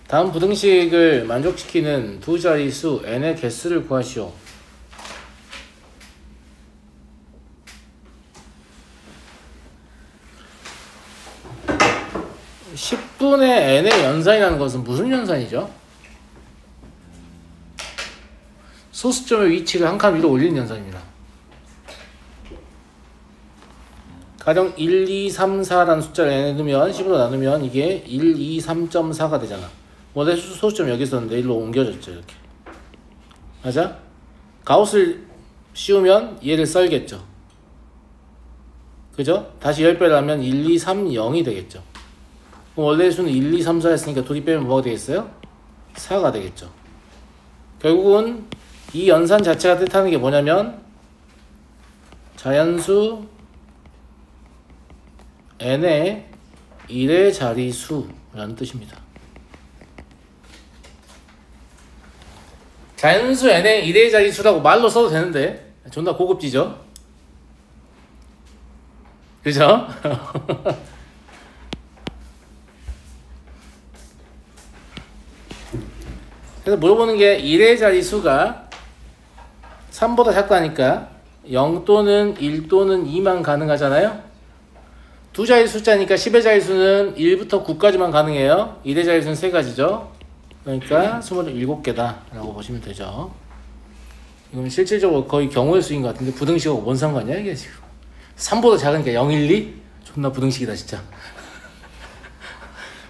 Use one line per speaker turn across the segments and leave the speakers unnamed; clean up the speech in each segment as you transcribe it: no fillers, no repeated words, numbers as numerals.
다음 부등식을 만족시키는 두 자릿수 n의 개수를 구하시오. 10분의 n의 연산이라는 것은 무슨 연산이죠? 소수점의 위치를 한 칸 위로 올리는 연산입니다. 가령 1, 2, 3, 4라는 숫자를 n에 넣으면 10으로 나누면 이게 1, 2, 3.4가 되잖아. 원래 소수점 여기 있었는데 일로 옮겨졌죠. 이렇게. 맞아? 가우스를 씌우면 얘를 썰겠죠. 그죠? 다시 10배를 하면 1, 2, 3, 0이 되겠죠. 그럼 원래 수는 1, 2, 3, 4 했으니까 둘이 빼면 뭐가 되겠어요? 4가 되겠죠. 결국은 이 연산 자체가 뜻하는 게 뭐냐면 자연수 n의 1의 자리수라는 뜻입니다. 자연수 n의 1의 자리수라고 말로 써도 되는데 존나 고급지죠? 그죠? 그래서 물어보는 게 1의 자리수가 3보다 작다니까 0 또는 1 또는 2만 가능하잖아요? 두 자리 숫자니까 10의 자리수는 1부터 9까지만 가능해요. 1의 자리수는 3가지죠. 그러니까 27개다 라고 보시면 되죠. 이건 실질적으로 거의 경우의 수인 것 같은데 부등식하고 뭔 상관이야 이게 지금. 3보다 작으니까 0, 1, 2? 존나 부등식이다 진짜.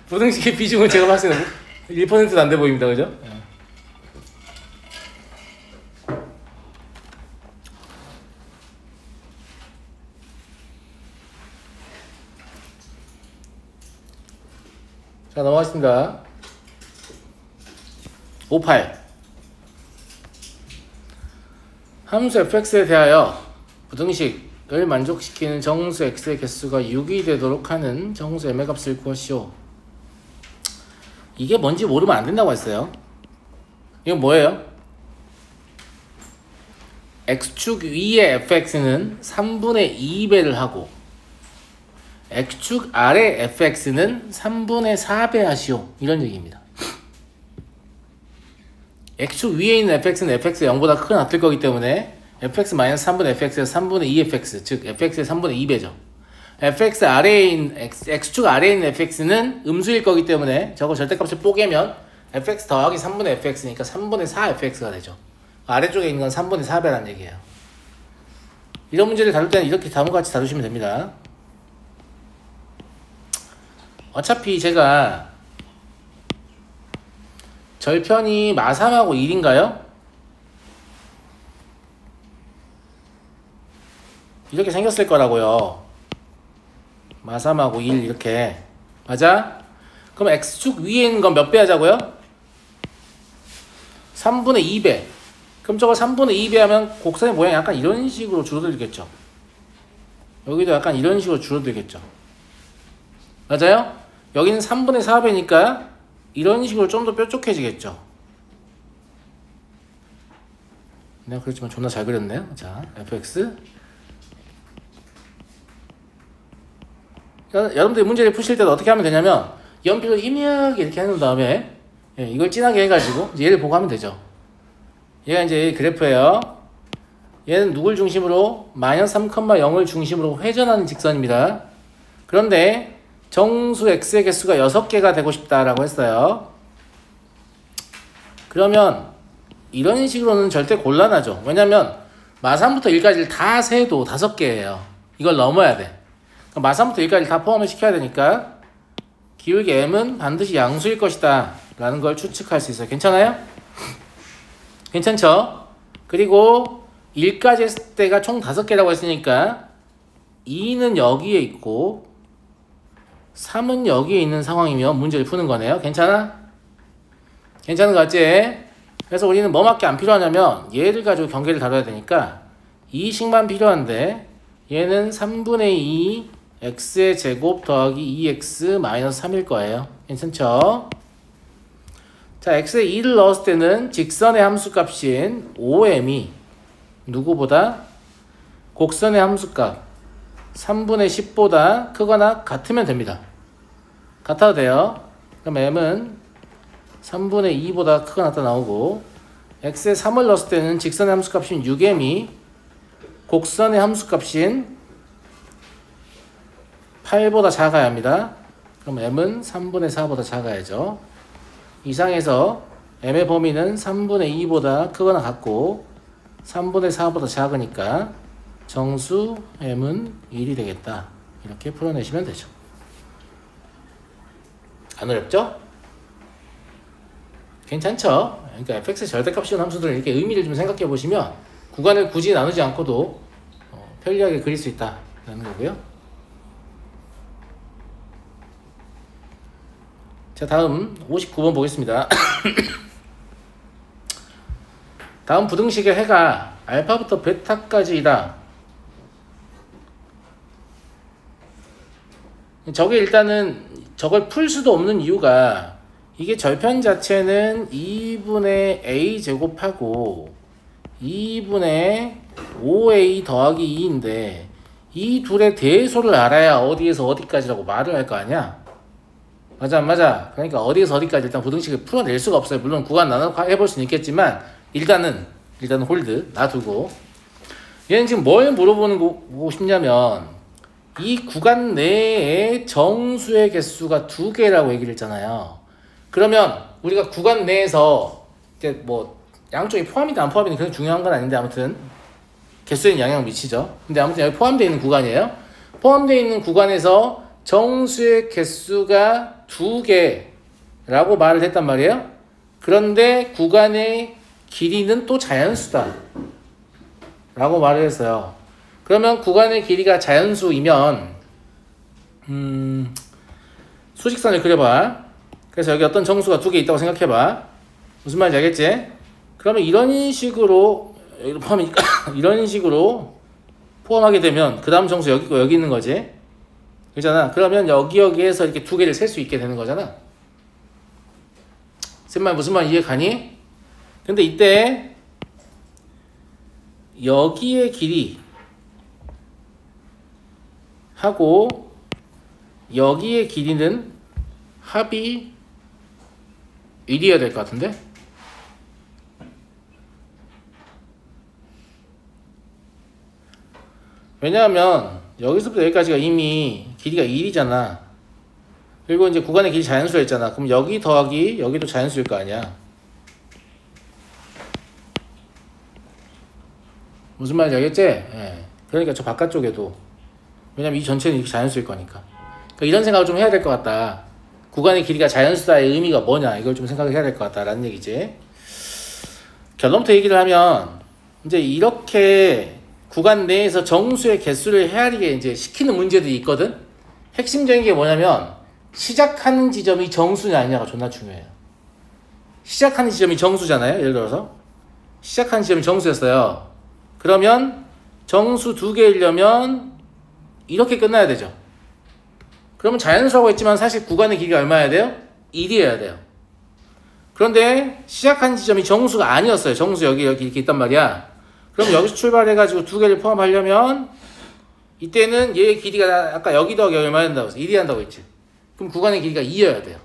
부등식의 비중은 제가 봤을 때는 1%도 안 돼 보입니다. 그죠? 자, 넘어가겠습니다. 58. 함수 fx에 대하여 부등식을 만족시키는 정수 x의 개수가 6이 되도록 하는 정수 m의 값을 구하시오. 이게 뭔지 모르면 안 된다고 했어요. 이건 뭐예요? x축 위의 fx는 3분의 2배를 하고 x축 아래 fx는 3분의 4배 하시오. 이런 얘기입니다. x축 위에 있는 fx는 fx가 0보다 크거나 같을 거기 때문에 fx-3분의 fx에서 3분의 2fx, 즉 fx의 3분의 2배죠. fx 아래에 있는 x축 아래에 있는 fx는 음수일 거기 때문에 저거 절대값을 뽀개면 fx 더하기 3분의 fx니까 3분의 4fx가 되죠. 아래쪽에 있는 건 3분의 4배라는 얘기예요. 이런 문제를 다룰 때는 이렇게 다음과 같이 다루시면 됩니다. 어차피 제가 절편이 마3하고 1인가요? 이렇게 생겼을 거라고요. 마3하고 1 이렇게. 맞아? 그럼 x축 위에 있는 건 몇 배 하자고요? 3분의 2배. 그럼 저거 3분의 2배 하면 곡선의 모양이 약간 이런 식으로 줄어들겠죠. 여기도 약간 이런 식으로 줄어들겠죠. 맞아요? 여기는 3분의 4배니까 이런 식으로 좀 더 뾰족해지겠죠. 내가 그랬지만 존나 잘 그렸네요. 자, fx. 여러분들이 문제를 푸실 때도 어떻게 하면 되냐면 연필로 희미하게 이렇게 해놓은 다음에 이걸 진하게 해가지고 얘를 보고 하면 되죠. 얘가 이제 그래프예요. 얘는 누굴 중심으로? -3,0을 중심으로 회전하는 직선입니다. 그런데 정수 x의 개수가 6개가 되고 싶다라고 했어요. 그러면 이런 식으로는 절대 곤란하죠. 왜냐면 마3부터 1까지를 다 세도 5개예요. 이걸 넘어야 돼. 그럼 마3부터 1까지 다 포함을 시켜야 되니까 기울기 m은 반드시 양수일 것이다 라는 걸 추측할 수 있어요. 괜찮아요? 괜찮죠? 그리고 1까지 했을 때가 총 5개라고 했으니까 2는 여기에 있고 3은 여기에 있는 상황이면 문제를 푸는 거네요. 괜찮아? 괜찮은 거 같지? 그래서 우리는 뭐밖에 안 필요하냐면 얘를 가지고 경계를 다뤄야 되니까 2식만 필요한데 얘는 3분의 2 x의 제곱 더하기 2x 마이너스 3일 거예요. 괜찮죠? 자, x에 2를 넣었을 때는 직선의 함수값인 5m이 누구보다 곡선의 함수값 3분의 10보다 크거나 같으면 됩니다. 같아도 돼요. 그럼 m은 3분의 2보다 크거나 같다 나오고 x에 3을 넣었을 때는 직선의 함수값인 6m이 곡선의 함수값인 8보다 작아야 합니다. 그럼 m은 3분의 4보다 작아야죠. 이상에서 m의 범위는 3분의 2보다 크거나 같고 3분의 4보다 작으니까 정수 m은 1이 되겠다. 이렇게 풀어내시면 되죠. 안 어렵죠? 괜찮죠? 그러니까 fx의 절대값 씌운 함수들은 이렇게 의미를 좀 생각해 보시면 구간을 굳이 나누지 않고도 편리하게 그릴 수 있다라는 거고요. 자, 다음 59번 보겠습니다. 다음 부등식의 해가 알파부터 베타까지이다. 저게 일단은 저걸 풀 수도 없는 이유가 이게 절편 자체는 2분의 a 제곱하고 2분의 5a 더하기 2인데 이 둘의 대소를 알아야 어디에서 어디까지라고 말을 할 거 아니야? 맞아 안 맞아? 그러니까 어디에서 어디까지 일단 부등식을 풀어낼 수가 없어요. 물론 구간 나눠 해볼 수는 있겠지만 일단은 홀드 놔두고 얘는 지금 뭘 물어보고 싶냐면 이 구간 내에 정수의 개수가 2개라고 얘기를 했잖아요. 그러면 우리가 구간 내에서 이제 뭐 양쪽이 포함이든 안 포함이든 그렇게 중요한 건 아닌데 아무튼 개수에는 영향을 미치죠. 근데 아무튼 여기 포함되어 있는 구간이에요. 포함되어 있는 구간에서 정수의 개수가 2개라고 말을 했단 말이에요. 그런데 구간의 길이는 또 자연수다 라고 말을 했어요. 그러면 구간의 길이가 자연수이면 수직선을 그려봐. 그래서 여기 어떤 정수가 2개 있다고 생각해봐. 무슨 말인지 알겠지? 그러면 이런 식으로 이런 식으로 포함하게 되면 그 다음 정수 여기 있고 여기 있는 거지. 그렇잖아. 그러면 여기에서 이렇게 2개를 셀 수 있게 되는 거잖아. 쌤말 무슨 말 이해 가니? 근데 이때 여기의 길이 하고 여기의 길이는 합이 1이어야 될 것 같은데? 왜냐하면 여기서부터 여기까지가 이미 길이가 1이잖아. 그리고 이제 구간의 길이 자연수였잖아. 그럼 여기 더하기 여기도 자연수일 거 아니야. 무슨 말인지 알겠지? 예. 그러니까 저 바깥쪽에도 왜냐면 이 전체는 이렇게 자연수일 거니까. 그러니까 이런 생각을 좀 해야 될 것 같다. 구간의 길이가 자연수다의 의미가 뭐냐 이걸 좀 생각을 해야 될 것 같다라는 얘기지. 결론부터 얘기를 하면 이제 이렇게 구간 내에서 정수의 개수를 헤아리게 이제 시키는 문제들이 있거든. 핵심적인 게 뭐냐면 시작하는 지점이 정수냐 아니냐가 존나 중요해요. 시작하는 지점이 정수잖아요. 예를 들어서 시작하는 지점이 정수였어요. 그러면 정수 2개이려면 이렇게 끝나야 되죠. 그러면 자연수라고 했지만 사실 구간의 길이가 얼마여야 돼요? 1이어야 돼요. 그런데 시작한 지점이 정수가 아니었어요. 정수 여기 이렇게 있단 말이야. 그럼 여기서 출발해가지고 2개를 포함하려면 이때는 얘의 길이가 아까 여기 더하기 여기 얼마 된다고 했어? 1이 한다고 했지. 그럼 구간의 길이가 2여야 돼요.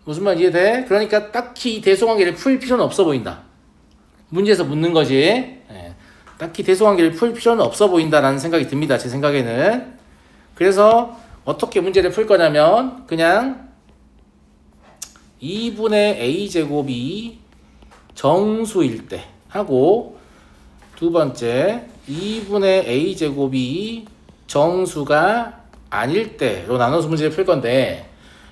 무슨 말 이해돼? 그러니까 딱히 이 대소관계를 풀 필요는 없어 보인다. 문제에서 묻는 거지. 예. 딱히 대소관계를 풀 필요는 없어 보인다라는 생각이 듭니다. 제 생각에는. 그래서 어떻게 문제를 풀 거냐면 그냥 2분의 a제곱이 정수일 때 하고 두 번째 2분의 a제곱이 정수가 아닐 때로 나눠서 문제를 풀 건데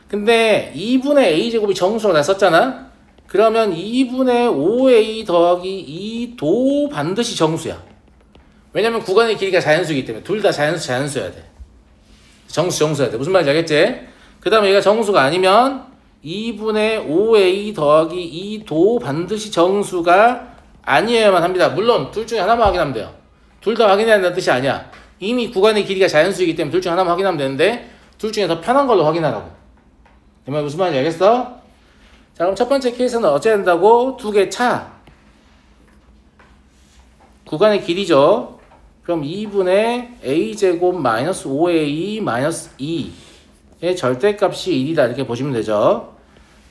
근데 2분의 a제곱이 정수라고 다 썼잖아? 그러면 2분의 5a 더하기 2도 반드시 정수야. 왜냐면 구간의 길이가 자연수이기 때문에 둘 다 자연수여야 돼. 정수여야 돼. 무슨 말인지 알겠지? 그 다음에 얘가 정수가 아니면 2분의 5a 더하기 2도 반드시 정수가 아니어야만 합니다. 물론 둘 중에 하나만 확인하면 돼요. 둘 다 확인해야 한다는 뜻이 아니야. 이미 구간의 길이가 자연수이기 때문에 둘 중에 하나만 확인하면 되는데 둘 중에 더 편한 걸로 확인하라고. 이 말 무슨 말인지 알겠어? 자, 그럼 첫 번째 케이스는 어찌해야 된다고? 2개 차. 구간의 길이죠. 그럼 2분의 a제곱 마이너스 5a 마이너스 2 절대값이 1이다 이렇게 보시면 되죠.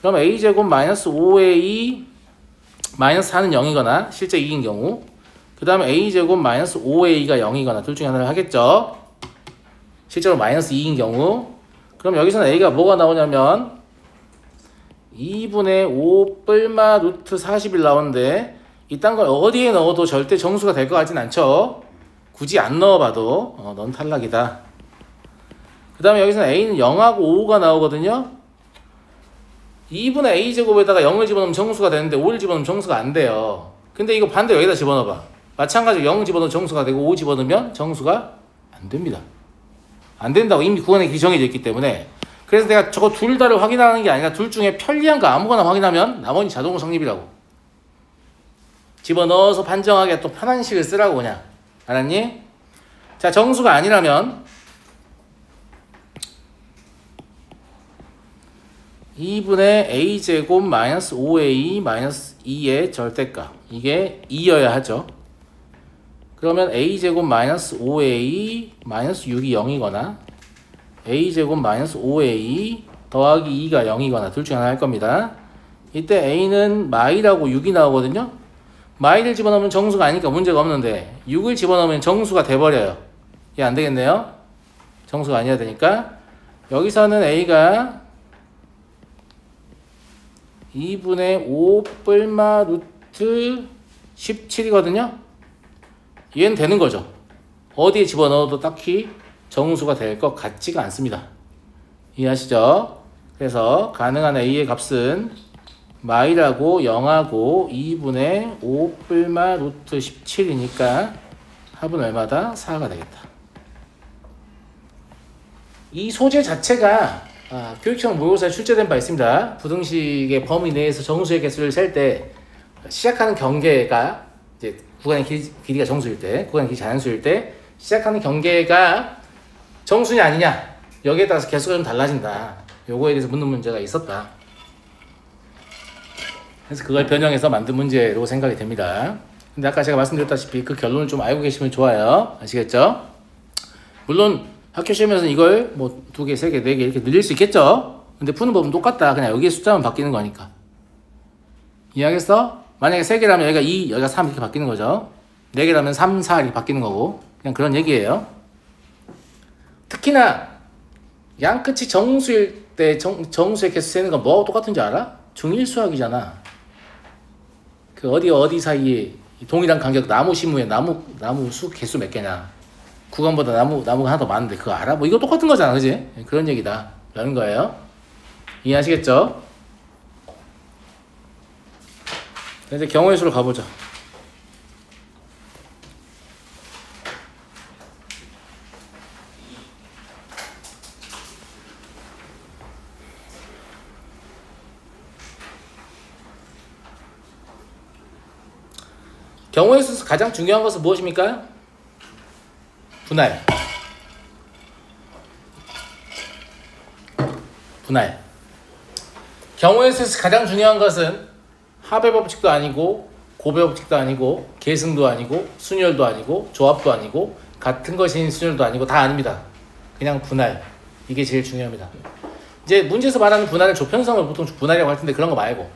그럼 a제곱 마이너스 5a 마이너스 4는 0이거나 실제 2인 경우, 그 다음에 a제곱 마이너스 5a가 0이거나 둘 중에 하나를 하겠죠. 실제로 마이너스 2인 경우. 그럼 여기서는 a가 뭐가 나오냐면 2분의 5 뿔마 루트 40일 나오는데, 이딴 걸 어디에 넣어도 절대 정수가 될 것 같진 않죠. 굳이 안 넣어봐도 넌 탈락이다. 그 다음에 여기서는 a는 0하고 5가 나오거든요. 2분의 a제곱에다가 0을 집어넣으면 정수가 되는데 5를 집어넣으면 정수가 안 돼요. 근데 이거 반대로 여기다 집어넣어봐. 마찬가지로 0 집어넣으면 정수가 되고 5 집어넣으면 정수가 안 됩니다. 안 된다고 이미 구간의 길이 정해져 있기 때문에. 그래서 내가 저거 둘 다를 확인하는 게 아니라 둘 중에 편리한 거 아무거나 확인하면 나머지 자동으로 성립이라고. 집어넣어서 판정하기가 또 편한 식을 쓰라고 그냥. 알았니? 자, 정수가 아니라면 2분의 a제곱 마이너스 5a 마이너스 2의 절대값, 이게 2여야 하죠. 그러면 a제곱 마이너스 5a 마이너스 6이 0이거나 a제곱 마이너스 5a 더하기 2가 0이거나 둘 중에 하나 할 겁니다. 이때 a는 마이라고 6이 나오거든요. 마이를 집어넣으면 정수가 아니니까 문제가 없는데 6을 집어넣으면 정수가 돼버려요. 이게 안 되겠네요. 정수가 아니어야 되니까. 여기서는 a가 2분의 5 뿔마 루트 17이거든요. 얘는 되는 거죠. 어디에 집어넣어도 딱히 정수가 될 것 같지가 않습니다. 이해하시죠? 그래서 가능한 a의 값은 마이라고 0하고 2분의 5 뿔마 루트 17이니까 합은 얼마다? 4가 되겠다. 이 소재 자체가 교육청 모의고사에 출제된 바 있습니다. 부등식의 범위 내에서 정수의 개수를 셀 때 시작하는 경계가 이제 구간의 길이가 정수일 때, 구간의 길이 자연수일 때 시작하는 경계가 정수냐 아니냐, 여기에 따라서 개수가 좀 달라진다. 요거에 대해서 묻는 문제가 있었다. 그래서 그걸 변형해서 만든 문제로 생각이 됩니다. 근데 아까 제가 말씀드렸다시피 그 결론을 좀 알고 계시면 좋아요. 아시겠죠? 물론 학교 시험에서는 이걸 뭐 2개, 3개, 4개 이렇게 늘릴 수 있겠죠? 근데 푸는 법은 똑같다. 그냥 여기에 숫자만 바뀌는 거니까. 이해하겠어? 만약에 3개라면 여기가 2, 여기가 3 이렇게 바뀌는 거죠. 4개라면 3, 4 이렇게 바뀌는 거고. 그냥 그런 얘기예요. 특히나 양끝이 정수일 때 정수의 개수 세는 건 뭐하고 똑같은 줄 알아? 중일수학이잖아. 그 어디 사이에 동일한 간격 나무 시무에 나무 수 개수 몇 개냐. 구간보다 나무가 하나 더 많은데 그거 알아? 뭐 이거 똑같은 거잖아, 그지? 그런 얘기다 라는 거예요. 이해하시겠죠? 이제 경우의 수로 가보죠. 경우의 수에서 가장 중요한 것은 무엇입니까? 분할. 경우의 수에서 가장 중요한 것은 합의 법칙도 아니고 곱의 법칙도 아니고 계승도 아니고 순열도 아니고 조합도 아니고 같은 것인 순열도 아니고 다 아닙니다. 그냥 분할. 이게 제일 중요합니다. 이제 문제에서 말하는 분할은 조편성을 보통 분할이라고 할 텐데 그런 거 말고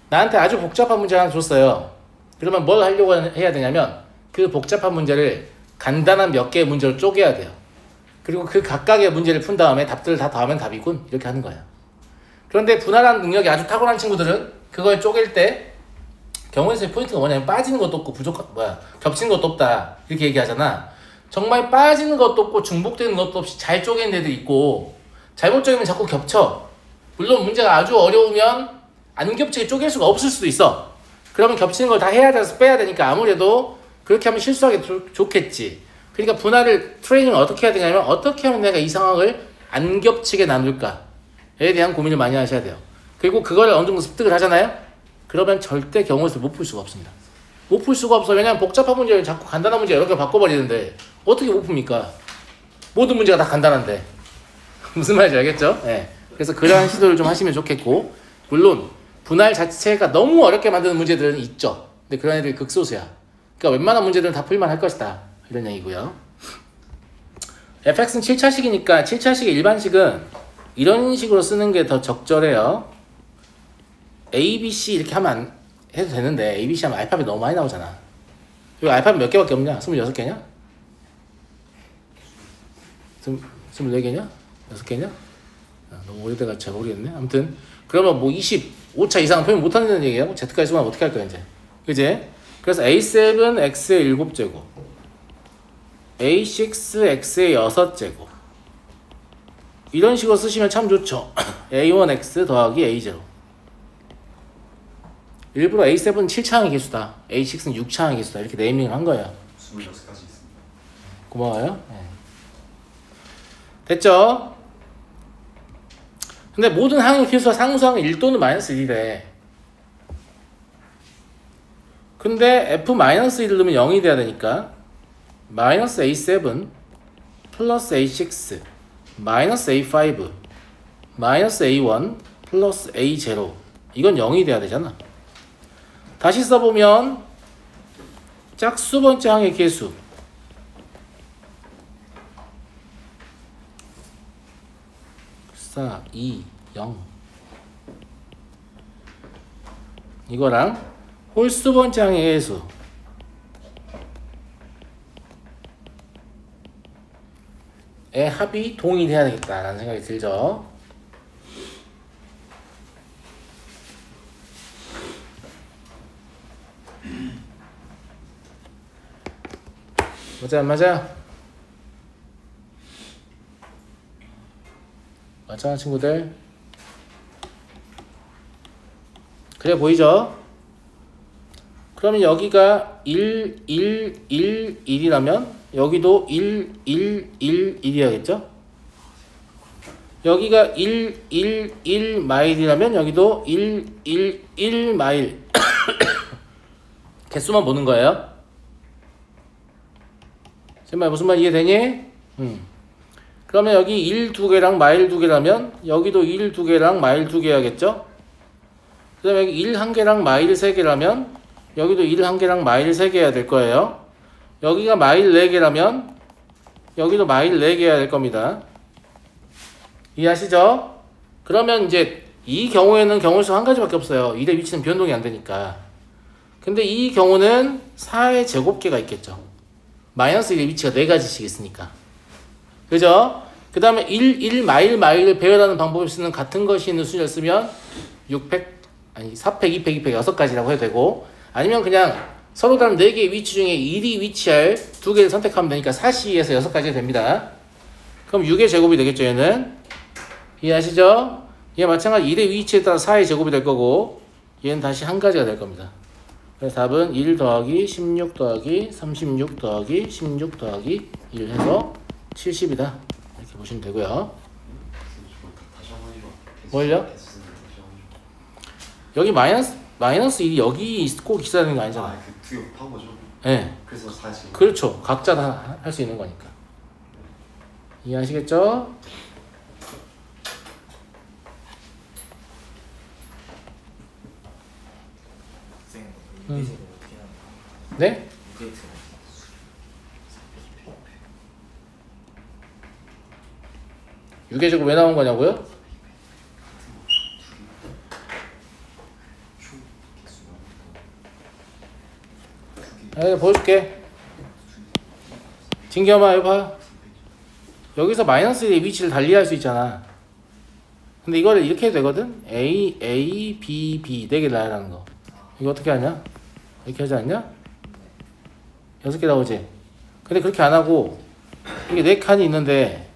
나한테 아주 복잡한 문제 하나 줬어요. 그러면 뭘 하려고 해야 되냐면 그 복잡한 문제를 간단한 몇 개의 문제로 쪼개야 돼요. 그리고 그 각각의 문제를 푼 다음에 답들을 다 더하면 답이군 이렇게 하는 거예요. 그런데 분할하는 능력이 아주 탁월한 친구들은 그걸 쪼갤 때 경우의 수의 포인트가 뭐냐면 빠지는 것도 없고 겹치는 것도 없다 이렇게 얘기하잖아. 정말 빠지는 것도 없고 중복되는 것도 없이 잘 쪼개는 데도 있고 잘못 쪼개면 자꾸 겹쳐. 물론 문제가 아주 어려우면 안 겹치게 쪼갤 수가 없을 수도 있어. 그러면 겹치는 걸 다 해야 돼서 빼야 되니까 아무래도 그렇게 하면 실수하기 좋겠지. 그러니까 분할을 트레이닝을 어떻게 해야 되냐면 어떻게 하면 내가 이 상황을 안 겹치게 나눌까에 대한 고민을 많이 하셔야 돼요. 그리고 그걸 어느 정도 습득을 하잖아요. 그러면 절대 경우의 수를 못 풀 수가 없습니다. 못 풀 수가 없어. 왜냐면 복잡한 문제를 자꾸 간단한 문제 여러 개 바꿔버리는데 어떻게 못 풉니까? 모든 문제가 다 간단한데. 무슨 말인지 알겠죠? 네. 그래서 그러한 시도를 좀 하시면 좋겠고, 물론 분할 자체가 너무 어렵게 만드는 문제들은 있죠. 근데 그런 애들이 극소수야. 그러니까 웬만한 문제들은 다 풀만 할 것이다 이런 얘기고요. fx는 7차식이니까 7차식의 일반식은 이런 식으로 쓰는 게 더 적절해요. A, B, C 이렇게 하면 안 해도 되는데 A, B, C 하면 알파벳 너무 많이 나오잖아. 이거 알파벳 몇 개밖에 없냐? 26개냐? 24개냐? 6개냐? 너무 오래돼가지고 잘 모르겠네. 아무튼 그러면 뭐 25차 이상 표현 못하는 얘기야. Z까지 쓰면 어떻게 할 거야 이제? 그지? 그래서 A7 X의 7제곱, A6 X의 6제곱 이런 식으로 쓰시면 참 좋죠. A1X 더하기 A0. 일부러 A7은 7차항의 개수다, A6는 6차항의 개수다 이렇게 네이밍을 한 거예요.
26가지 있습니다.
고마워요. 네. 됐죠? 근데 모든 항의 개수가 상수항은 1 또는 마이너스 1이래. 근데 F-1을 넣으면 0이 돼야 되니까 마이너스 A7 플러스 A6 마이너스 A5 마이너스 A1 플러스 A0 이건 0이 돼야 되잖아. 다시 써보면 짝수 번째 항의 개수 4, 2, 0 이거랑 홀수 번째 항의 개수 의 합이 동일해야 되겠다라는 생각이 들죠. 맞아 안 맞아? 맞아 친구들? 그래 보이죠? 그러면 여기가 1, 1, 1, 1이라면 여기도 1, 1, 1, 1이야겠죠? 여기가 1, 1, 1 마일이라면 여기도 1, 1, 1 마일 개수만 보는 거예요. 정말 무슨 말 이해되니? 그러면 여기 1, 2개랑 마일 2개라면 여기도 1, 2개랑 마일 2개야겠죠? 그 다음에 여기 1, 1개랑 마일 3개라면 여기도 1, 1개랑 마일 3개야 될 거예요. 여기가 마일 4개라면 여기도 마일 4개야 될 겁니다. 이해하시죠? 그러면 이제 이 경우에는 경우수 한 가지밖에 없어요. 1의 위치는 변동이 안 되니까. 근데 이 경우는 4의 제곱계가 있겠죠. 마이너스 1의 위치가 4가지씩 있으니까. 그죠? 그 다음에 1, 1 마일 마일을 배열하는 방법을 쓰는 같은 것이 있는 수를 쓰면 6팩, 아니 4팩, 2팩, 2팩 6가지라고 해도 되고, 아니면 그냥 서로 다른 4개의 위치 중에 1이 위치할 2개를 선택하면 되니까 4C에서 6가지가 됩니다. 그럼 6의 제곱이 되겠죠, 얘는. 이해하시죠? 얘 마찬가지 1의 위치에 따라 4의 제곱이 될 거고, 얘는 다시 한 가지가 될 겁니다. 그래서 답은 1 더하기 16 더하기 36 더하기 16 더하기 1 해서 70이다. 이렇게 보시면 되고요. 뭘요? 여기 마이너스 1이 여기 꼭 있어야 되는 거 아니잖아.
아, 그 두 개 곱한 거죠?
네.
그래서 40.
그렇죠. 각자 다 할 수 있는 거니까. 이해하시겠죠? 네? 유계제곱 왜 나온 거냐고요? 보여줄게. 진겸아 이거 봐. 여기서 마이너스 1의 위치를 달리할 수 있잖아. 근데 이거를 이렇게 해도 되거든. A, A, B, B 4개 나열하는 거. 이거 어떻게 하냐? 이렇게 하지 않냐? 6개 나오지? 근데 그렇게 안 하고 이게 4칸이 있는데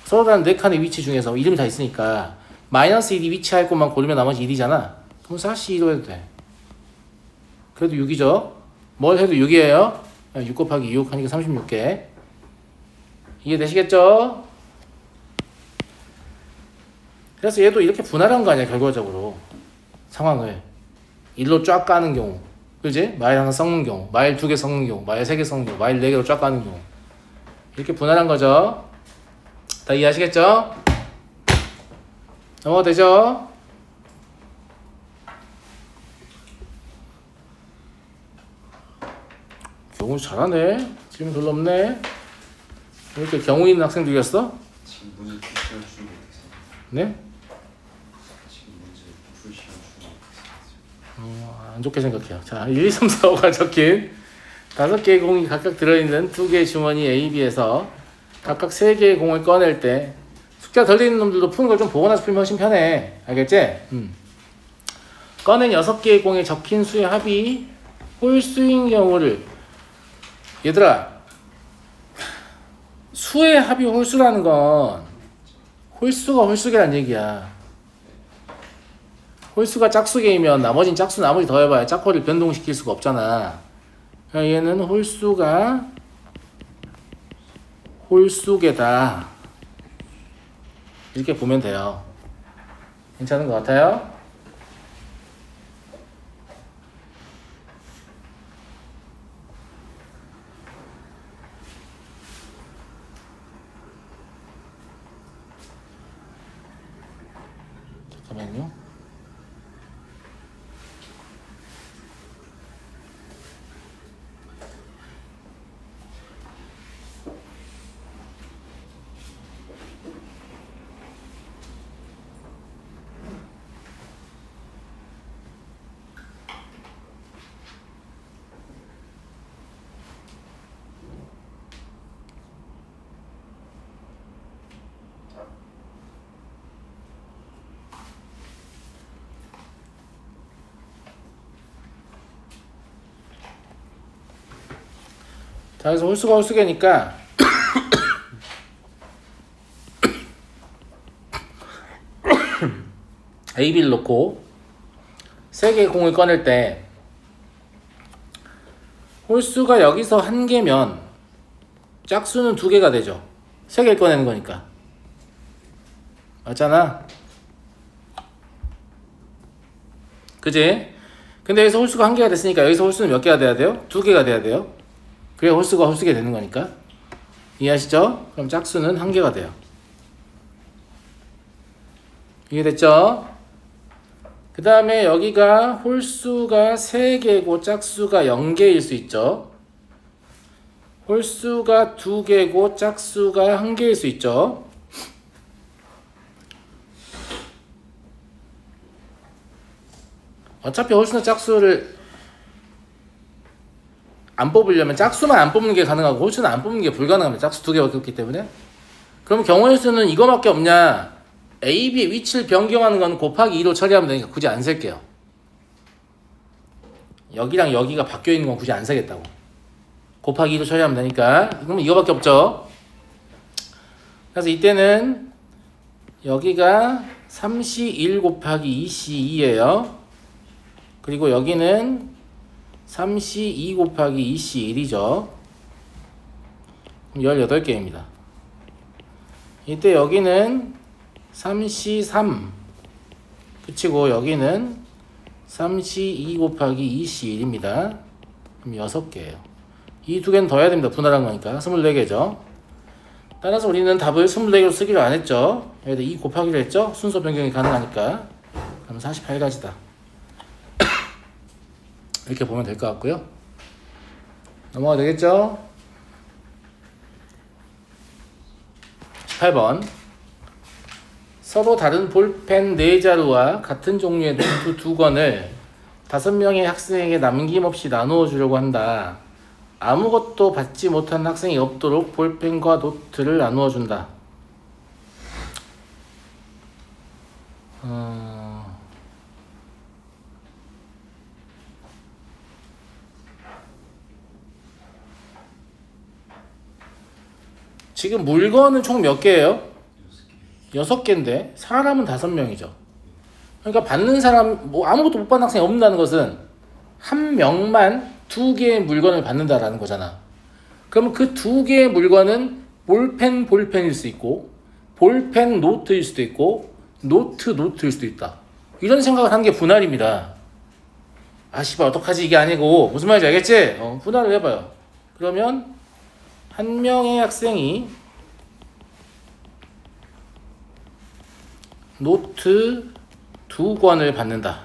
서로 다른 4칸의 위치 중에서 이름이 다 있으니까 마이너스 1이 위치할 것만 고르면 나머지 1이잖아. 그럼 4C2로 해도 돼. 그래도 6이죠? 뭘 해도 6이에요. 6 곱하기 6 하니까 36개. 이해되시겠죠? 그래서 얘도 이렇게 분할한 거 아니야, 결과적으로. 상황을 1로 쫙 까는 경우, 그지? 마일 하나 섞는 경우, 마일 2개 섞는 경우, 마일 3개 섞는 경우, 마일 4개로 쫙 까는 경우, 이렇게 분할한 거죠. 다 이해하시겠죠? 넘어가 되죠? 경우 잘하네. 질문 별로 없네. 왜 이렇게 경우 있는 학생들이었어?
지금 문제 퀴즈를 주는 거
네?
지금 문제 풀 시간 중에
안 좋게 생각해요. 자, 1, 2, 3, 4, 5가 적힌 5개의 공이 각각 들어있는 2개의 주머니 A, B에서 각각 3개의 공을 꺼낼 때 숫자 덜 있는 놈들도 푸는 걸 좀 보고 나서 풀면 훨씬 편해. 알겠지? 꺼낸 6개의 공에 적힌 수의 합이 홀수인 경우를, 얘들아, 수의 합이 홀수라는 건 홀수가 홀수계란 얘기야. 홀수가 짝수계이면 나머진 짝수 나머지 더해봐야 짝호를 변동시킬 수가 없잖아. 그러니까 얘는 홀수가 홀수계다. 이렇게 보면 돼요. 괜찮은 것 같아요? 잠깐만요. 자, 그래서 홀수가 홀수계니까 A, B를 놓고 3개의 공을 꺼낼 때 홀수가 여기서 1개면 짝수는 2개가 되죠. 3개를 꺼내는 거니까. 맞잖아? 그지? 근데 여기서 홀수가 1개가 됐으니까 여기서 홀수는 몇 개가 돼야 돼요? 2개가 돼야 돼요. 그래야 홀수가 홀수게 되는 거니까. 이해하시죠? 그럼 짝수는 1개가 돼요. 이해됐죠? 그 다음에 여기가 홀수가 3개고 짝수가 0개일 수 있죠. 홀수가 2개고 짝수가 1개일 수 있죠. 어차피 홀수나 짝수를 안 뽑으려면 짝수만 안 뽑는 게 가능하고 홀수는 안 뽑는 게 불가능합니다. 짝수 2개밖에 없기 때문에. 그럼 경우의 수는 이거밖에 없냐? A, B의 위치를 변경하는 건 곱하기 2로 처리하면 되니까 굳이 안 셀게요. 여기랑 여기가 바뀌어 있는 건 굳이 안 세겠다고. 곱하기 2로 처리하면 되니까. 그럼 이거밖에 없죠. 그래서 이때는 여기가 3C1 곱하기 2C2예요. 그리고 여기는 3C2 곱하기 2C1이죠. 그럼 18개입니다. 이때 여기는 3C3 그치고 여기는 3C2 곱하기 2C1입니다. 그럼 6개예요. 이 2개는 더 해야 됩니다. 분할한 거니까 24개죠. 따라서 우리는 답을 24개로 쓰기로 안 했죠. 여기다 2 곱하기로 했죠. 순서 변경이 가능하니까. 그럼 48가지다. 이렇게 보면 될 것 같고요. 넘어가 되겠죠? 18번. 서로 다른 볼펜 4자루와 같은 종류의 노트 2권을 5명의 학생에게 남김없이 나누어 주려고 한다. 아무것도 받지 못한 학생이 없도록 볼펜과 노트를 나누어 준다. 지금 물건은 총 몇 개예요? 6개인데 사람은 5명이죠. 그러니까 받는 사람, 뭐 아무것도 못 받는 학생이 없다는 것은 한 명만 2개의 물건을 받는다라는 거잖아. 그러면 그 2개의 물건은 볼펜일 수 있고 볼펜 노트일 수도 있고 노트일 수도 있다. 이런 생각을 하는 게 분할입니다. 아 씨발 어떡하지 이게 아니고 무슨 말인지 알겠지? 분할을 해봐요. 그러면 한 명의 학생이 노트 2권을 받는다.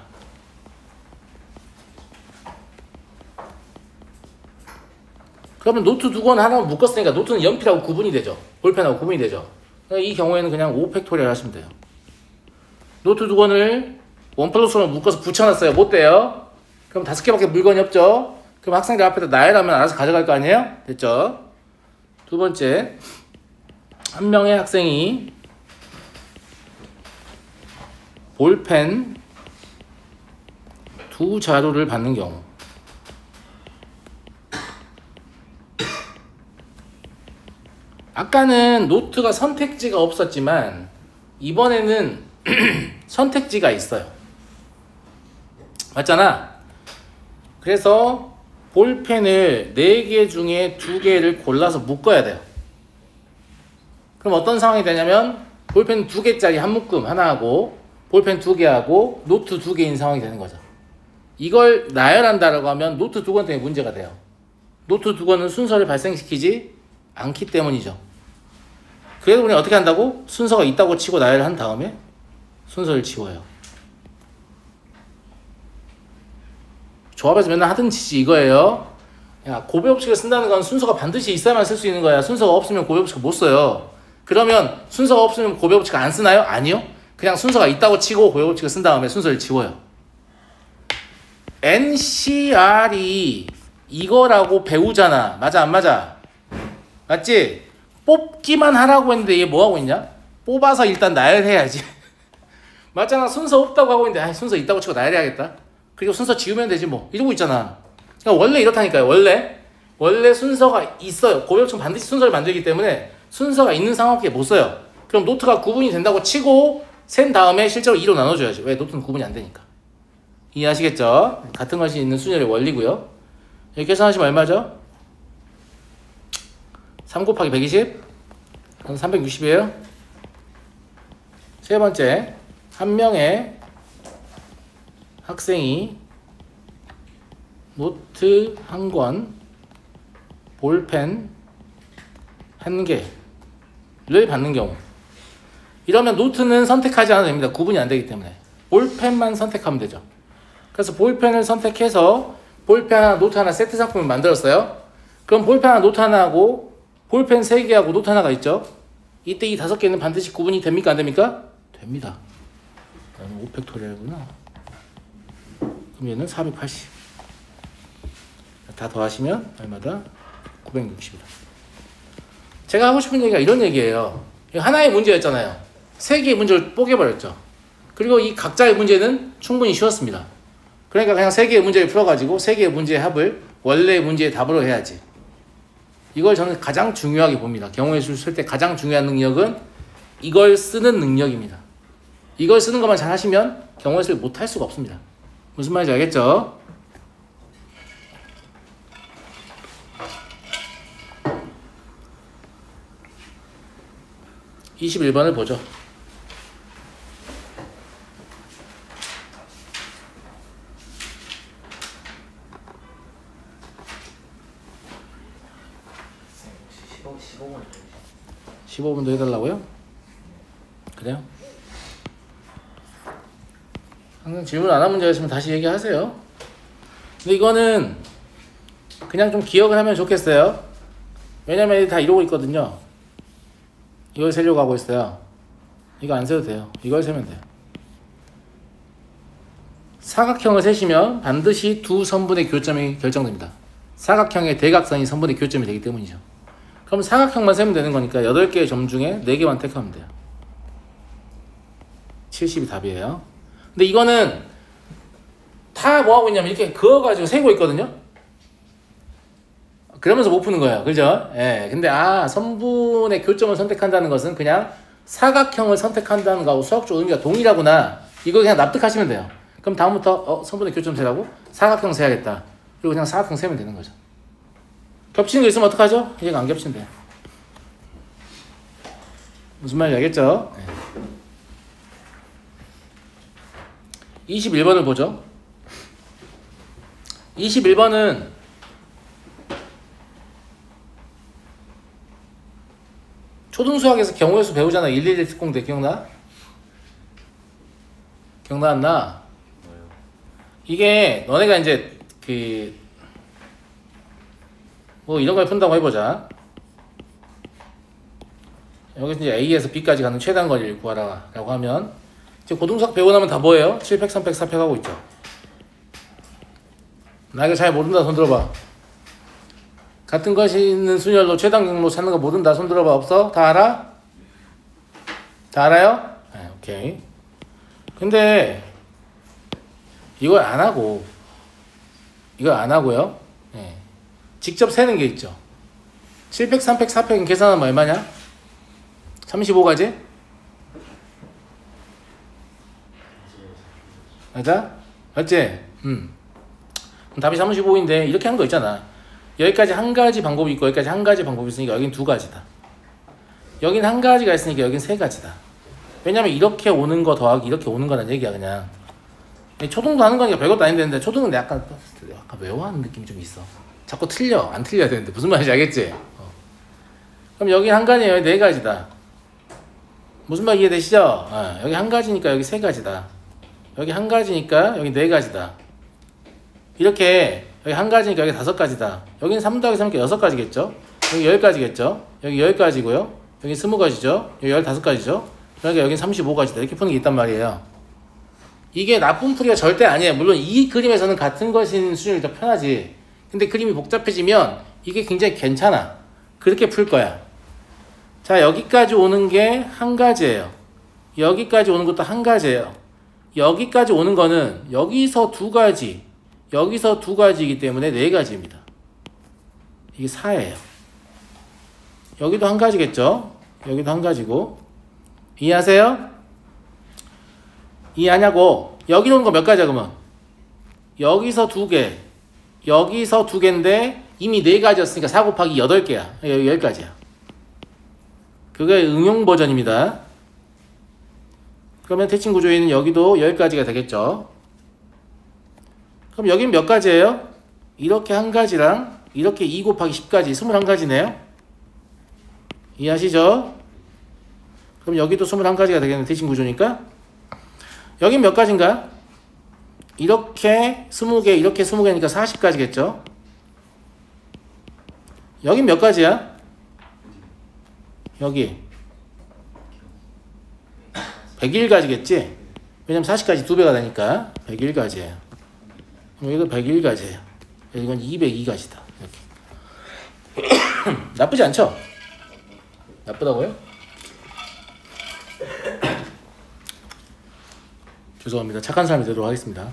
그러면 노트 2권 하나 묶었으니까 노트는 연필하고 구분이 되죠. 볼펜하고 구분이 되죠. 이 경우에는 그냥 5팩토리얼 하시면 돼요. 노트 두 권을 원 플러스 원을 묶어서 붙여놨어요. 못 돼요. 그럼 5개밖에 물건이 없죠. 그럼 학생들 앞에다 나열하면 알아서 가져갈 거 아니에요? 됐죠? 두 번째, 한 명의 학생이 볼펜 두 자루를 받는 경우. 아까는 노트가 선택지가 없었지만 이번에는 선택지가 있어요. 맞잖아? 그래서 볼펜을 4개 중에 2개를 골라서 묶어야 돼요. 그럼 어떤 상황이 되냐면 볼펜 2개짜리 한 묶음 하나 하고 볼펜 2개하고 노트 2개인 상황이 되는 거죠. 이걸 나열한다라고 하면 노트 2권 때문에 문제가 돼요. 노트 2권은 순서를 발생시키지 않기 때문이죠. 그래서 우리는 어떻게 한다고? 순서가 있다고 치고 나열을 한 다음에 순서를 지워요. 조합에서 맨날 하던 짓이 이거예요. 야, 고배법칙을 쓴다는 건 순서가 반드시 있어야만 쓸 수 있는 거야. 순서가 없으면 고배법칙을 못 써요. 그러면 순서가 없으면 고배법칙을 안 쓰나요? 아니요. 그냥 순서가 있다고 치고 고배법칙을 쓴 다음에 순서를 지워요. NCR이 이거라고 배우잖아. 맞아 안 맞아? 맞지? 뽑기만 하라고 했는데 얘 뭐하고 있냐? 뽑아서 일단 나열해야지. 맞잖아. 순서 없다고 하고 있는데 순서 있다고 치고 나열해야겠다. 그리고 순서 지우면 되지 뭐. 이러고 있잖아. 그러니까 원래 이렇다니까요. 원래 순서가 있어요. 고배법칙은 반드시 순서를 만들기 때문에 순서가 있는 상황밖에 못 써요. 그럼 노트가 구분이 된다고 치고 센 다음에 실제로 2로 나눠줘야지. 왜? 노트는 구분이 안 되니까. 이해하시겠죠? 같은 것이 있는 순열의 원리고요. 여기 계산하시면 얼마죠? 3 곱하기 120? 그럼 360이에요. 세 번째, 한 명의 학생이 노트 한 권, 볼펜 한 개를 받는 경우. 이러면 노트는 선택하지 않아도 됩니다. 구분이 안 되기 때문에. 볼펜만 선택하면 되죠. 그래서 볼펜을 선택해서 볼펜 하나, 노트 하나 세트 상품을 만들었어요. 그럼 볼펜 하나, 노트 하나 하고 볼펜 3개하고 노트 하나가 있죠. 이때 이 5개는 반드시 구분이 됩니까? 안 됩니까? 됩니다. 나는 5팩토리얼이구나. 그럼 얘는 480. 다 더하시면 얼마다? 960이다. 제가 하고 싶은 얘기가 이런 얘기예요. 하나의 문제였잖아요. 3개의 문제를 뽀개버렸죠. 그리고 이 각자의 문제는 충분히 쉬웠습니다. 그러니까 그냥 3개의 문제를 풀어가지고 3개의 문제의 합을 원래 문제의 답으로 해야지. 이걸 저는 가장 중요하게 봅니다. 경우의 수를 쓸 때 가장 중요한 능력은 이걸 쓰는 능력입니다. 이걸 쓰는 것만 잘 하시면 경우의 수를 못 할 수가 없습니다. 무슨 말인지 알겠죠? (21번을) 보죠. (15분) 더 해달라고요? 그래요? 항상 질문 안 한 문제가 있으면 다시 얘기하세요. 근데 이거는 그냥 좀 기억을 하면 좋겠어요. 왜냐면 다 이러고 있거든요. 이걸 세려고 하고 있어요. 이거 안 세도 돼요. 이걸 세면 돼요. 사각형을 세시면 반드시 두 선분의 교점이 결정됩니다. 사각형의 대각선이 선분의 교점이 되기 때문이죠. 그럼 사각형만 세면 되는 거니까 8개의 점 중에 4개만 택하면 돼요. 70이 답이에요. 근데 이거는 다 뭐하고 있냐면 이렇게 그어가지고 세고 있거든요. 그러면서 못 푸는 거예요. 그죠? 예. 근데 선분의 교점을 선택한다는 것은 그냥 사각형을 선택한다는 거하고 수학적 의미가 동일하구나. 이거 그냥 납득하시면 돼요. 그럼 다음부터 선분의 교점 세라고? 사각형 세야겠다. 그리고 그냥 사각형 세면 되는 거죠. 겹치는 거 있으면 어떡하죠? 얘가 안 겹치면 돼요. 무슨 말인지 알겠죠? 네. 21번을 보죠. 21번은 초등수학에서 경우의 수 배우잖아. 111 특공대 기억나? 기억나 안 나? 이게 너네가 이제 뭐 이런 걸 푼다고 해보자. 여기서 이제 A에서 B까지 가는 최단 거리를 구하라 라고 하면 이제 고등수학 배우고 나면 다 뭐예요? 7팩, 3팩, 4팩 하고 있죠. 나 이거 잘 모른다 손 들어봐. 같은 것이 있는 순열로 최단 경로 찾는 거 모른다 손 들어봐. 없어? 다 알아? 다 알아요? 네, 오케이. 근데 이걸 안 하고 이걸 안 하고요. 네. 직접 세는 게 있죠. 7팩, 3팩, 4팩은 계산하면 얼마냐? 35가지? 맞아? 맞지? 그럼 답이 35인데 이렇게 하는 거 있잖아. 여기까지 한 가지 방법이 있고 여기까지 한 가지 방법이 있으니까 여긴 두 가지다. 여긴 한 가지가 있으니까 여긴 세 가지다. 왜냐면 이렇게 오는 거 더하기 이렇게 오는 거란 얘기야 그냥. 초등도 하는 거니까 별것도 아닌데 초등은 약간 외워하는 느낌이 좀 있어. 자꾸 틀려. 안 틀려야 되는데 무슨 말인지 알겠지? 그럼 여기 한 가지예요. 네 가지다. 무슨 말 이해되시죠? 여기 한 가지니까 여기 세 가지다. 여기 한 가지니까 여기 네 가지다. 이렇게 여기 한 가지니까 여기 다섯 가지다. 여기는 3 더하기 3이니까 6가지겠죠? 여기 10가지겠죠? 여기 10가지고요. 여기 20가지죠? 여기 15가지죠? 그러니까 여긴 35가지다. 이렇게 푸는 게 있단 말이에요. 이게 나쁜 풀이가 절대 아니에요. 물론 이 그림에서는 같은 것인 수준이 더 편하지. 근데 그림이 복잡해지면 이게 굉장히 괜찮아. 그렇게 풀 거야. 자, 여기까지 오는 게 한 가지예요. 여기까지 오는 것도 한 가지예요. 여기까지 오는 거는 여기서 두 가지, 여기서 두 가지이기 때문에 네 가지입니다. 이게 4예요. 여기도 한 가지겠죠? 여기도 한 가지고. 이해하세요? 이해하냐고? 여기로 오는 거 몇 가지야 그러면? 여기서 두 개, 여기서 두 개인데 이미 네 가지였으니까 4 곱하기 8개야. 여기 10가지야. 그게 응용 버전입니다. 그러면 대칭 구조에는 여기도 10가지가 되겠죠. 그럼 여긴 몇 가지예요? 이렇게 한 가지랑 이렇게 2 곱하기 10가지 21가지네요. 이해하시죠? 그럼 여기도 21가지가 되겠네. 대칭 구조니까. 여긴 몇 가지인가? 이렇게 20개, 이렇게 20개니까 40가지겠죠? 여긴 몇 가지야? 여기 101가지겠지? 왜냐면 40가지 2배가 되니까 101가지예요. 그럼 이거 101가지예요. 이건 202가지다. 이렇게. 나쁘지 않죠? 나쁘다고요? 죄송합니다. 착한 사람이 되도록 하겠습니다.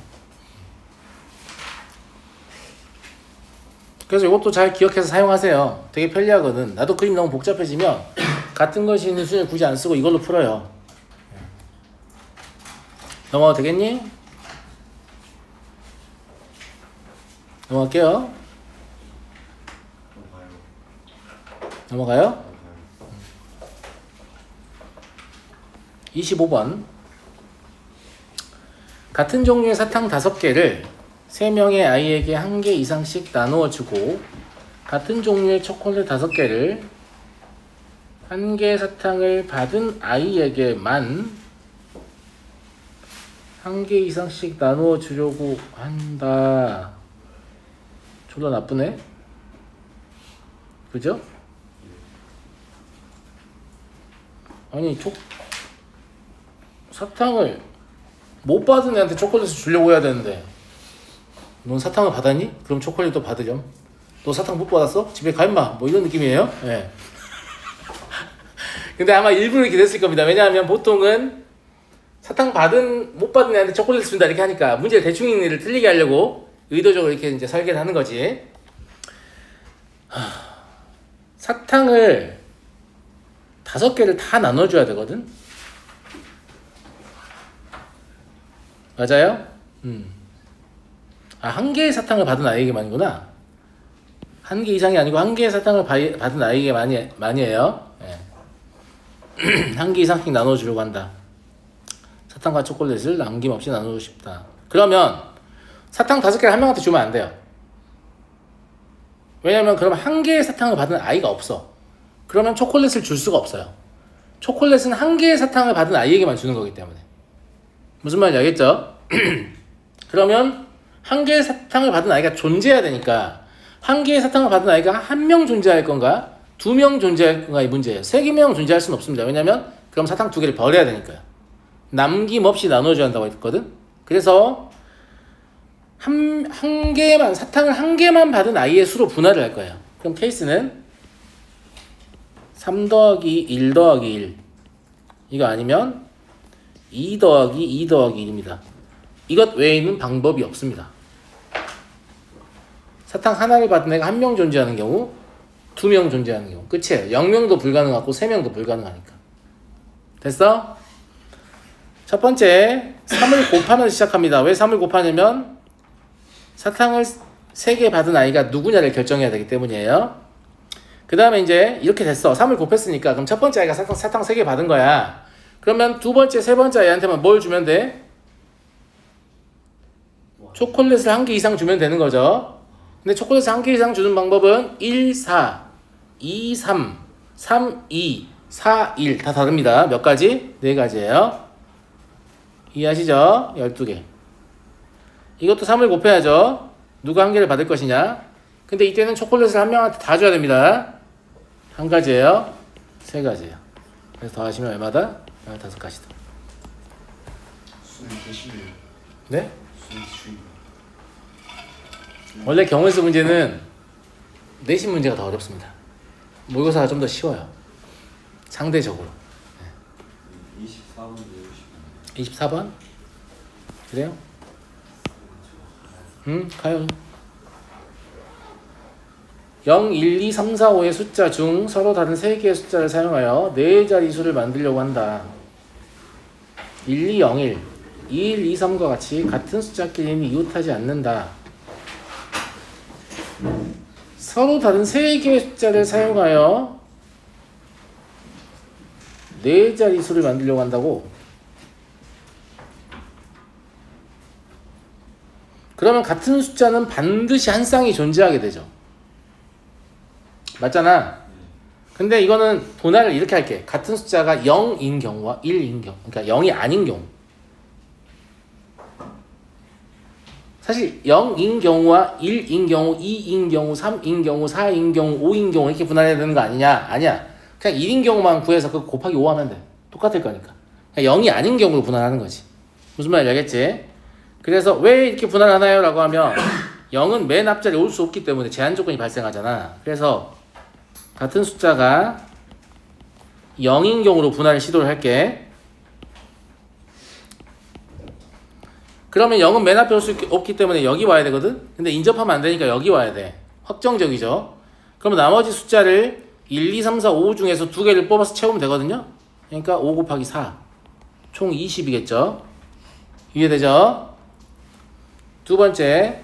그래서 이것도 잘 기억해서 사용하세요. 되게 편리하거든. 나도 그림 너무 복잡해지면 같은 것이 있는 수준을 굳이 안 쓰고 이걸로 풀어요. 넘어가도 되겠니? 넘어갈게요. 넘어가요? 25번. 같은 종류의 사탕 5개를 3명의 아이에게 1개 이상씩 나누어 주고 같은 종류의 초콜릿 5개를 1개 사탕을 받은 아이에게만 1개 이상씩 나누어 주려고 한다. 졸라 나쁘네. 그죠? 아니 사탕을 못 받은 애한테 초콜릿을 주려고 해야 되는데 넌 사탕을 받았니? 그럼 초콜릿도 받으렴. 너 사탕 못 받았어? 집에 가 임마. 뭐 이런 느낌이에요. 예. 근데 아마 일부러 이렇게 됐을 겁니다. 왜냐하면 보통은 사탕 못 받은 애한테 초콜릿 준다 이렇게 하니까 문제를 대충 읽는 일을 틀리게 하려고 의도적으로 이렇게 이제 설계를 하는 거지. 사탕을 5개를 다 나눠줘야 되거든. 맞아요? 1개의 사탕을 받은 아이에게만이구나. 1개 이상이 아니고 1개의 사탕을 받은 아이에게만이에요. 네. 1개 이상씩 나눠주려고 한다. 사탕과 초콜릿을 남김없이 나누고 싶다. 그러면 사탕 5개를 한 명한테 주면 안 돼요. 왜냐면 그러면 1개의 사탕을 받은 아이가 없어. 그러면 초콜릿을 줄 수가 없어요. 초콜릿은 1개의 사탕을 받은 아이에게만 주는 거기 때문에. 무슨 말인지 알겠죠? 그러면 1개의 사탕을 받은 아이가 존재해야 되니까 1개의 사탕을 받은 아이가 1명 존재할 건가? 2명 존재할 건가? 이 문제예요. 3명 존재할 수는 없습니다. 왜냐면 그럼 사탕 2개를 버려야 되니까요. 남김없이 나눠줘야 한다고 했거든. 그래서 한 개만, 사탕을 한 개만 받은 아이의 수로 분할을 할 거예요. 그럼 케이스는 3 더하기 1 더하기 1 이거 아니면 2 더하기 2 더하기 1입니다. 이것 외에는 방법이 없습니다. 사탕 하나를 받은 애가 1명 존재하는 경우, 2명 존재하는 경우 끝이에요. 0명도 불가능하고 3명도 불가능하니까. 됐어? 첫 번째 3을 곱하면서 시작합니다. 왜 3을 곱하냐면 사탕을 3개 받은 아이가 누구냐를 결정해야 되기 때문이에요. 그 다음에 이제 이렇게 됐어. 3을 곱했으니까 그럼 첫 번째 아이가 사탕 3개 받은 거야. 그러면 두 번째, 세 번째 아이한테만 뭘 주면 돼? 초콜릿을 1개 이상 주면 되는 거죠. 근데 초콜릿을 1개 이상 주는 방법은 1, 4, 2, 3, 3, 2, 4, 1 다 다릅니다. 몇 가지? 4가지예요. 이해하시죠? 12개. 이것도 3을 곱해야죠. 누가 1개를 받을 것이냐. 근데 이때는 초콜릿을 1명한테 다 줘야 됩니다. 1가지예요. 3가지예요. 그래서 더하시면 얼마다? 15가지다.
수능 계시네요.
네?
수능 주인.
원래 경우수 문제는 내신 문제가 더 어렵습니다. 모의고사가 좀 더 쉬워요. 상대적으로.
24번 외우시면
24번? 그래요? 가요. 0, 1, 2, 3, 4, 5의 숫자 중 서로 다른 3개의 숫자를 사용하여 4자리 수를 만들려고 한다. 1, 2, 0, 1, 2, 1, 2, 3과 같이 같은 숫자끼리는 이웃하지 않는다. 서로 다른 3개의 숫자를 사용하여 4자리 수를 만들려고 한다고. 그러면 같은 숫자는 반드시 한 쌍이 존재하게 되죠. 맞잖아. 근데 이거는 분할을 이렇게 할게. 같은 숫자가 0인 경우와 1인 경우, 그러니까 0이 아닌 경우. 사실 0인 경우와 1인 경우, 2인 경우, 3인 경우, 4인 경우, 5인 경우 이렇게 분할해야 되는 거 아니냐? 아니야. 그냥 1인 경우만 구해서 그 곱하기 5 하면 돼. 똑같을 거니까. 그냥 0이 아닌 경우로 분할하는 거지. 무슨 말인지 알겠지? 그래서 왜 이렇게 분할하나요? 라고 하면 0은 맨 앞자리에 올 수 없기 때문에 제한 조건이 발생하잖아. 그래서 같은 숫자가 0인 경우로 분할을 시도를 할게. 그러면 0은 맨 앞에 올 수 없기 때문에 여기 와야 되거든? 근데 인접하면 안 되니까 여기 와야 돼. 확정적이죠? 그러면 나머지 숫자를 1, 2, 3, 4, 5 중에서 2개를 뽑아서 채우면 되거든요? 그러니까 5 곱하기 4. 총 20이겠죠? 이해되죠? 두 번째,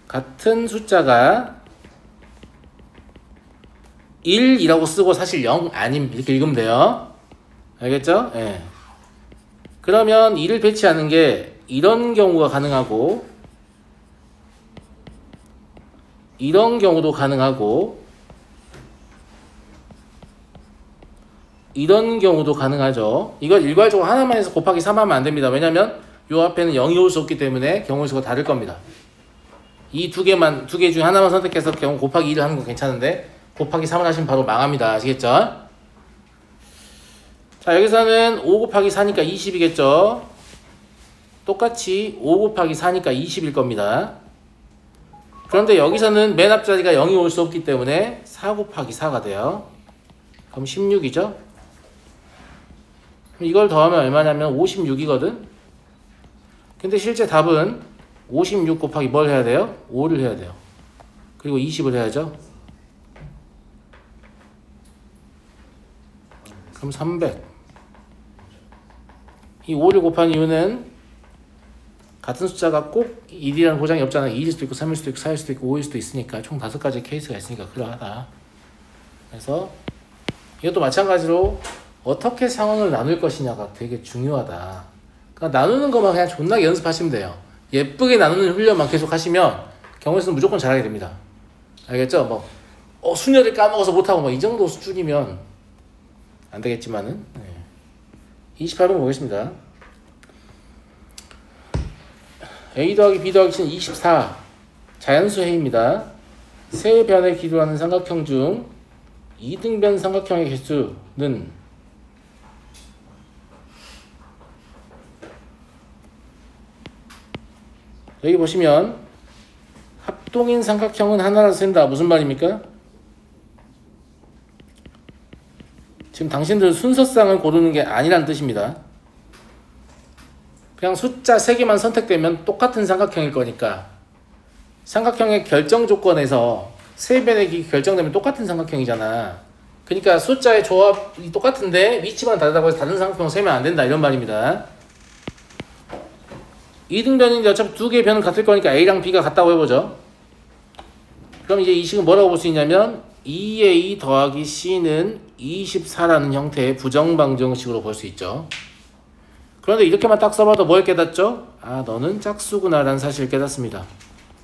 같은 숫자가 1이라고 쓰고 사실 0 아님 이렇게 읽으면 돼요. 알겠죠? 예. 그러면 2를 배치하는 게 이런 경우가 가능하고 이런 경우도 가능하고 이런 경우도 가능하죠. 이걸 일괄적으로 하나만 해서 곱하기 3 하면 안 됩니다. 왜냐면 요 앞에는 0이 올 수 없기 때문에 경우의 수가 다를 겁니다. 이 두 개 중에 하나만 선택해서 경우 곱하기 1을 하는 건 괜찮은데 곱하기 3을 하시면 바로 망합니다. 아시겠죠? 자, 여기서는 5 곱하기 4니까 20이겠죠? 똑같이 5 곱하기 4니까 20일 겁니다. 그런데 여기서는 맨 앞자리가 0이 올 수 없기 때문에 4 곱하기 4가 돼요. 그럼 16이죠? 이걸 더하면 얼마냐면 56이거든? 근데 실제 답은 56 곱하기 뭘 해야 돼요? 5를 해야 돼요. 그리고 20을 해야죠. 그럼 300. 이 5를 곱한 이유는 같은 숫자가 꼭 1이라는 보장이 없잖아. 2일 수도 있고 3일 수도 있고 4일 수도 있고 5일 수도 있으니까 총 5가지 케이스가 있으니까 그러하다. 그래서 이것도 마찬가지로 어떻게 상황을 나눌 것이냐가 되게 중요하다. 그러니까 나누는 것만 그냥 존나게 연습하시면 돼요. 예쁘게 나누는 훈련만 계속 하시면 경우에서는 무조건 잘하게 됩니다. 알겠죠? 뭐 순열을 까먹어서 못하고 이 정도 수준이면 안 되겠지만은. 네. 28번 보겠습니다. A 더하기 B 더하기 C는 24. 자연수해입니다. 세 변에 기도하는 삼각형 중 2등변 삼각형의 개수는 여기 보시면 합동인 삼각형은 하나라서 된다. 무슨 말입니까? 지금 당신들 순서상을 고르는 게 아니란 뜻입니다. 그냥 숫자 3개만 선택되면 똑같은 삼각형일 거니까 삼각형의 결정 조건에서 3배 내기 결정되면 똑같은 삼각형이잖아. 그러니까 숫자의 조합이 똑같은데 위치만 다르다고 해서 다른 삼각형을 세면 안 된다 이런 말입니다. 이등변인데 어차피 2개의 변은 같을 거니까 A랑 B가 같다고 해보죠. 그럼 이제 이 식은 뭐라고 볼 수 있냐면 2A 더하기 C는 24라는 형태의 부정방정식으로 볼 수 있죠. 그런데 이렇게만 딱 써봐도 뭘 깨닫죠? 아, 너는 짝수구나 라는 사실을 깨닫습니다.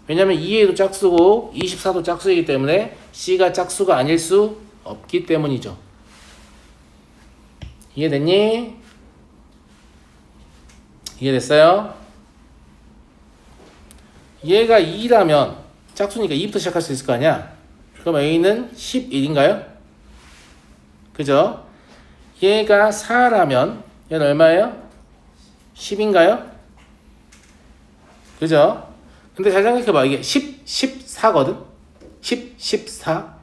왜냐면 2A도 짝수고 24도 짝수이기 때문에 C가 짝수가 아닐 수 없기 때문이죠. 이해됐니? 이해됐어요? 얘가 2라면 짝수니까 2부터 시작할 수 있을 거 아니야? 그럼 A는 11인가요? 그죠? 얘가 4라면 얘는 얼마예요? 10인가요? 그죠? 근데 잘 생각해봐. 이게 10, 14거든? 10, 14.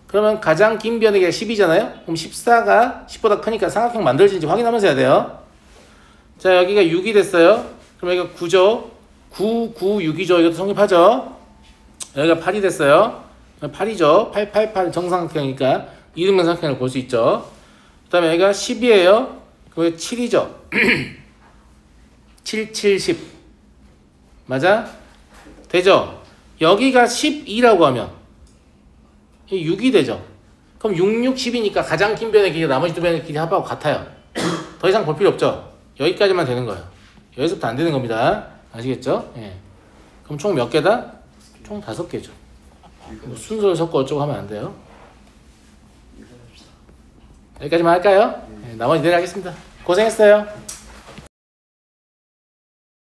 그러면 가장 긴 변의 10이잖아요? 그럼 14가 10보다 크니까 삼각형 만들어지는지 확인하면서 해야 돼요. 자, 여기가 6이 됐어요. 그럼 여기가 9죠? 9, 9, 6이죠? 이것도 성립하죠? 여기가 8이 됐어요. 8이죠? 8, 8, 8 정삼각형이니까 이등변 삼각형을 볼 수 있죠. 그 다음에 여기가 10이에요. 그게 7이죠? 7, 7, 10. 맞아? 되죠? 여기가 12라고 하면 6이 되죠? 그럼 6, 6, 10이니까 가장 긴 변의 길이 나머지 두 변의 길이 합하고 같아요. 더 이상 볼 필요 없죠? 여기까지만 되는 거예요. 여기서부터 안 되는 겁니다. 아시겠죠? 예. 그럼 총 몇 개다? 총 5개죠. 뭐 순서를 섞어 어쩌고 하면 안 돼요. 여기까지만 할까요? 네, 나머지 내일 하겠습니다. 고생했어요.